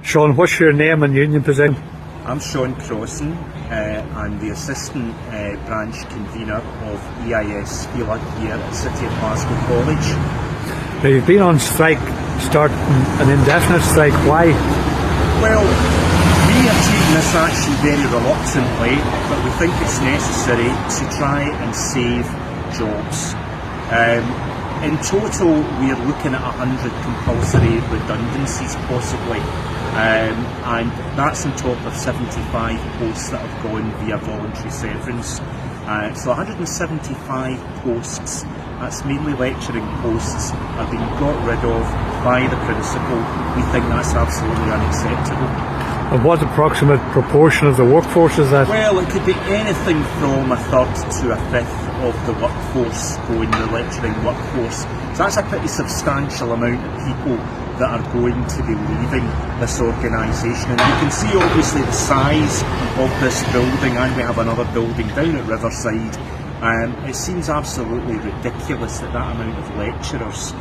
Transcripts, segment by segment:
Sean, what's your name and union position? I'm Sean Crossan. I'm the Assistant Branch Convener of EIS-FELA here at City of Glasgow College. Now, you've been on strike, starting an indefinite strike. Why? Well, we have taken this action very reluctantly, but we think it's necessary to try and save jobs. In total, we are looking at 100 compulsory redundancies possibly, and that's on top of 75 posts that have gone via voluntary severance. So 175 posts, that's mainly lecturing posts, are being got rid of by the principal. We think that's absolutely unacceptable. And what approximate proportion of the workforce is that? Well, it could be anything from a third to a fifth of the workforce going, the lecturing workforce. So that's a pretty substantial amount of people that are going to be leaving this organisation. And you can see obviously the size of this building, and we have another building down at Riverside. It seems absolutely ridiculous that that amount of lecturers,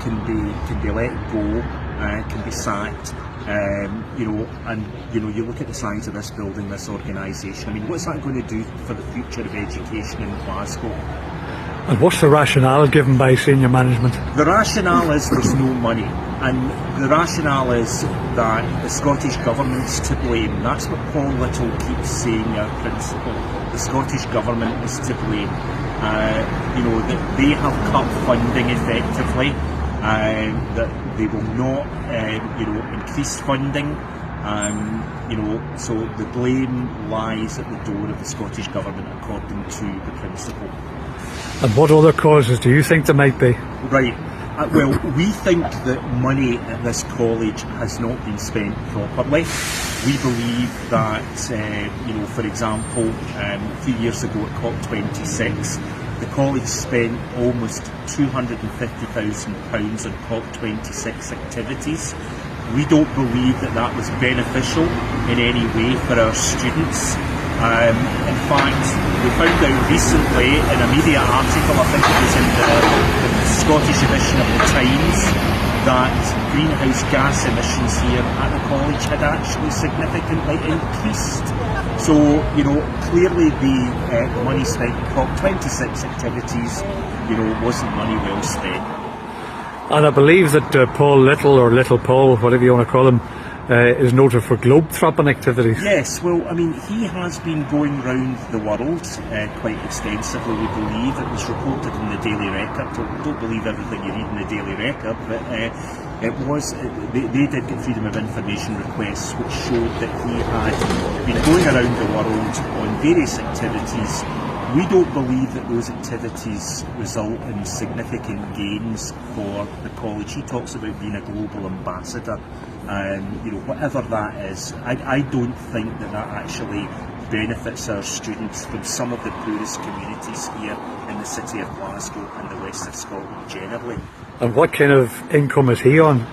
can be let go, can be sacked. You look at the size of this building, this organisation. I mean, what's that going to do for the future of education in Glasgow? And what's the rationale given by senior management? The rationale is there's no money, and the rationale is that the Scottish Government's to blame. That's what Paul Little keeps saying, our principal. The Scottish Government is to blame. That they have cut funding effectively, that they will not, increase funding. So the blame lies at the door of the Scottish Government, according to the principal. And what other causes do you think there might be? Right. Well, we think that money at this college has not been spent properly. We believe that, for example, a few years ago at COP26, the college spent almost £250,000 on COP26 activities. We don't believe that that was beneficial in any way for our students. In fact, we found out recently in a media article, I think it was in the Scottish edition of the Times, that greenhouse gas emissions here at the college had actually significantly increased. So, clearly the money spent on COP26 activities, wasn't money well spent. And I believe that Paul Little, or Little Paul, whatever you want to call him, is noted for globe-tropping activities. Yes, well, I mean, he has been going round the world quite extensively, we believe. It was reported in the Daily Record. Don't believe everything you read in the Daily Record, but they did get Freedom of Information requests which showed that he had been going around the world on various activities. We don't believe that those activities result in significant gains for the college. He talks about being a global ambassador, and whatever that is, I don't think that actually benefits our students from some of the poorest communities here in the City of Glasgow and the west of Scotland generally. And what kind of income is he on?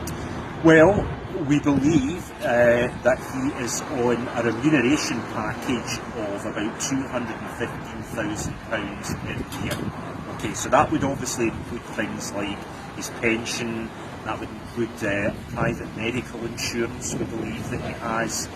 Well, we believe that he is on a remuneration package of about £215,000 per year. Okay, so that would obviously include things like his pension, that would include private medical insurance, we believe that he has.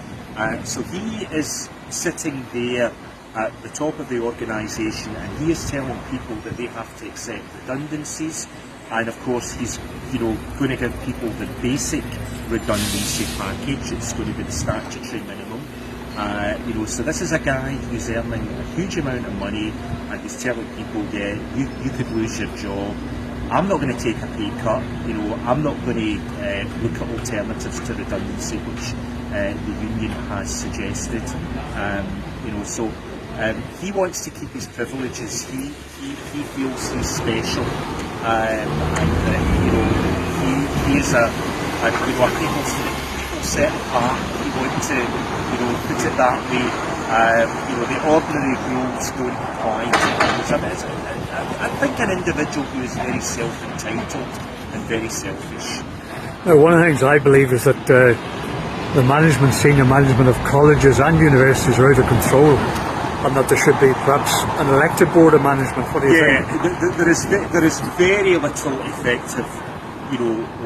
So he is sitting there at the top of the organisation, and he is telling people that they have to accept redundancies. And of course he's going to give people the basic redundancy package. It's going to be the statutory minimum. So this is a guy who's earning a huge amount of money, and he's telling people, yeah, you could lose your job. I'm not going to take a pay cut. I'm not going to look at alternatives to redundancy, which the union has suggested. He wants to keep his privileges. He feels he's special, and he is people set apart. If you want to put it that way. The ordinary rules don't apply to him. I think an individual who is very self-entitled and very selfish. Now, one of the things I believe is that the senior management of colleges and universities are out of control, and that there should be perhaps an elected board of management. What do you think? There is very little effective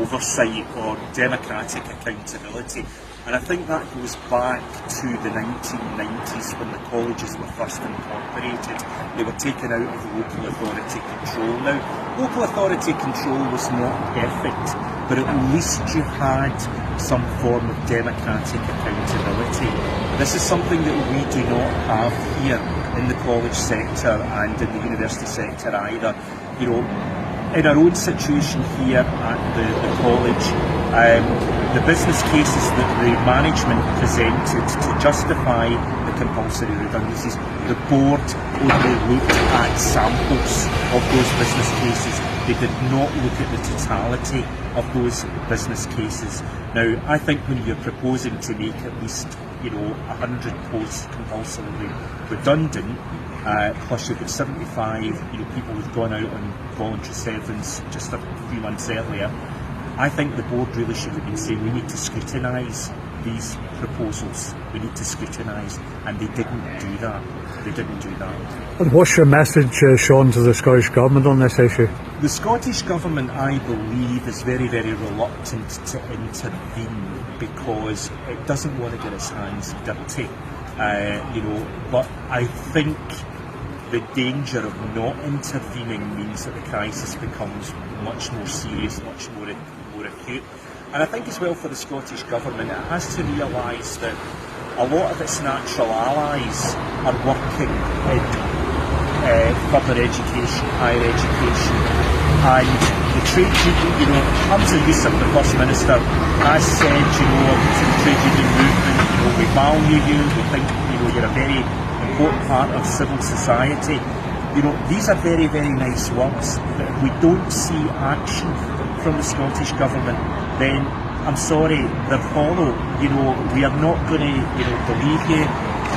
oversight or democratic accountability. And I think that goes back to the 1990s when the colleges were first incorporated. They were taken out of local authority control. Now, local authority control was not perfect, but at least you had some form of democratic accountability. This is something that we do not have here in the college sector and in the university sector either. In our own situation here at the college, the business cases that the management presented to justify the compulsory redundancies, the board only looked at samples of those business cases. They did not look at the totality of those business cases. Now, I think when you're proposing to make at least 100 posts compulsorily redundant, plus you've got 75 people who've gone out on voluntary severance just a few months earlier, I think the board really should have been saying we need to scrutinise these proposals. We need to scrutinise, and they didn't do that. They didn't do that. And what's your message, Sean, to the Scottish Government on this issue? The Scottish Government, I believe, is very, very reluctant to intervene because it doesn't want to get its hands dirty. But I think the danger of not intervening means that the crisis becomes much more serious, much more acute. And I think as well for the Scottish Government, it has to realise that a lot of its natural allies are working in further education, higher education, and the trade union, Hamza Youssef, the First Minister, has said, to the trade union movement, we value you, we think, you're a very important part of civil society. These are very, very nice words, but if we don't see action from the Scottish Government, then I'm sorry, they'll follow. We are not going to believe you.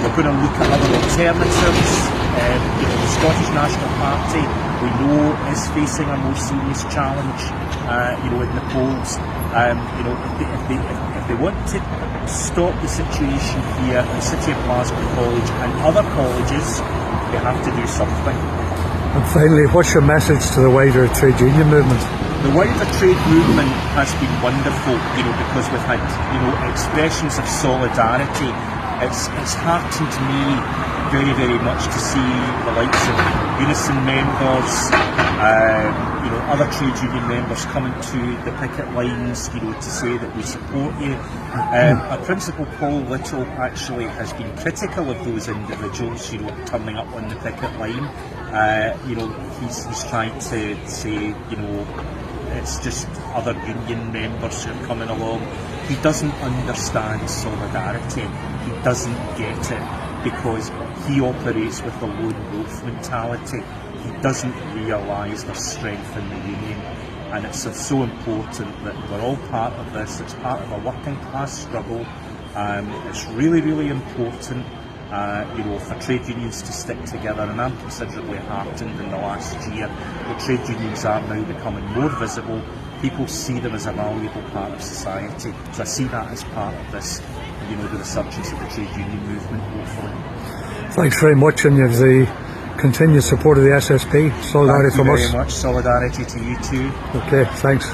We're going to look at other alternatives. The Scottish National Party, we know, is facing a more serious challenge, in the polls. If they want to stop the situation here at the City of Glasgow College and other colleges, they have to do something. And finally, what's your message to the wider trade union movement? The wider trade movement has been wonderful, because we've had, expressions of solidarity. It's heartened me very, very much to see the likes of Unison members, other trade union members coming to the picket lines, to say that we support you. Our principal, Paul Little, actually has been critical of those individuals, turning up on the picket line. He's trying to say, it's just other union members who are coming along. He doesn't understand solidarity. He doesn't get it because he operates with a lone wolf mentality. He doesn't realise the strength in the union, and it's so important that we're all part of this. It's part of a working class struggle. It's really, really important, for trade unions to stick together, and I'm considerably heartened in the last year that trade unions are now becoming more visible. People see them as a valuable part of society. So I see that as part of this, the resurgence of the trade union movement, hopefully. Thanks very much, and you have the continued support of the SSP. Solidarity from us. Thank you very much. Solidarity to you too. Okay, thanks.